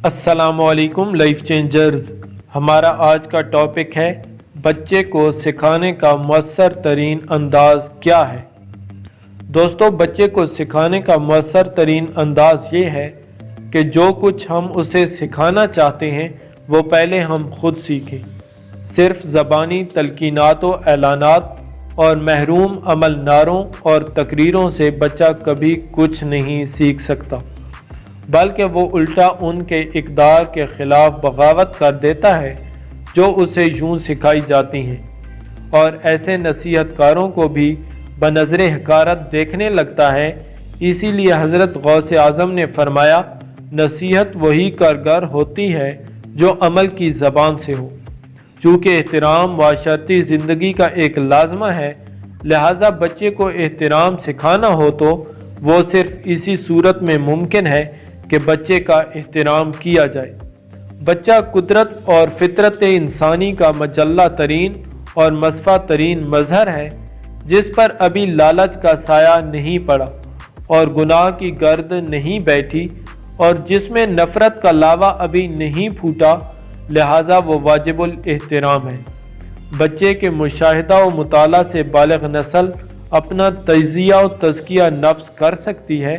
السلام علیکم life changers. ہمارا آج کا ٹاپک ہے بچے کو سکھانے کا مؤثر ترین انداز کیا ہے۔ دوستو، بچے کو سکھانے کا مؤثر ترین انداز یہ ہے کہ جو کچھ ہم اسے سکھانا چاہتے ہیں وہ پہلے ہم خود سیکھیں۔ صرف زبانی تلقینات و اعلانات اور محروم عمل نعروں اور تقریروں سے بچہ کبھی کچھ نہیں سیکھ سکتا، بلکہ وہ الٹا ان کے اقدار کے خلاف بغاوت کر دیتا ہے جو اسے یوں سکھائی جاتی ہیں، اور ایسے نصیحت کاروں کو بھی بنظر حقارت دیکھنے لگتا ہے۔ اسی لیے حضرت غوث اعظم نے فرمایا، نصیحت وہی کارگر ہوتی ہے جو عمل کی زبان سے ہو۔ چونکہ احترام معاشرتی زندگی کا ایک لازمہ ہے، لہٰذا بچے کو احترام سکھانا ہو تو وہ صرف اسی صورت میں ممکن ہے کہ بچے کا احترام کیا جائے۔ بچہ قدرت اور فطرت انسانی کا مجلہ ترین اور مصفا ترین مظہر ہے، جس پر ابھی لالچ کا سایہ نہیں پڑا اور گناہ کی گرد نہیں بیٹھی، اور جس میں نفرت کا لاوا ابھی نہیں پھوٹا، لہٰذا وہ واجب الاحترام ہے۔ بچے کے مشاہدہ و مطالعہ سے بالغ نسل اپنا تجزیہ و تزکیہ نفس کر سکتی ہے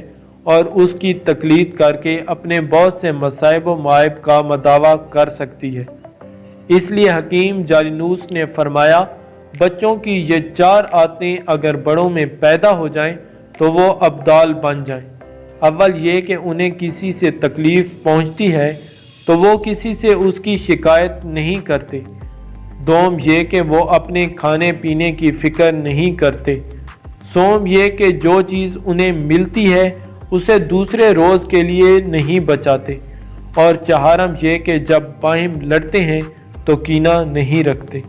اور اس کی تقلید کر کے اپنے بہت سے مصائب و معائب کا مداوع کر سکتی ہے۔ اس لیے حکیم جالینوس نے فرمایا، بچوں کی یہ 4 عادتیں اگر بڑوں میں پیدا ہو جائیں تو وہ ابدال بن جائیں۔ اول یہ کہ انہیں کسی سے تکلیف پہنچتی ہے تو وہ کسی سے اس کی شکایت نہیں کرتے۔ دوم یہ کہ وہ اپنے کھانے پینے کی فکر نہیں کرتے۔ سوم یہ کہ جو چیز انہیں ملتی ہے اسے دوسرے روز کے لیے نہیں بچاتے، اور چہارم یہ کہ جب باہم لڑتے ہیں تو کینہ نہیں رکھتے۔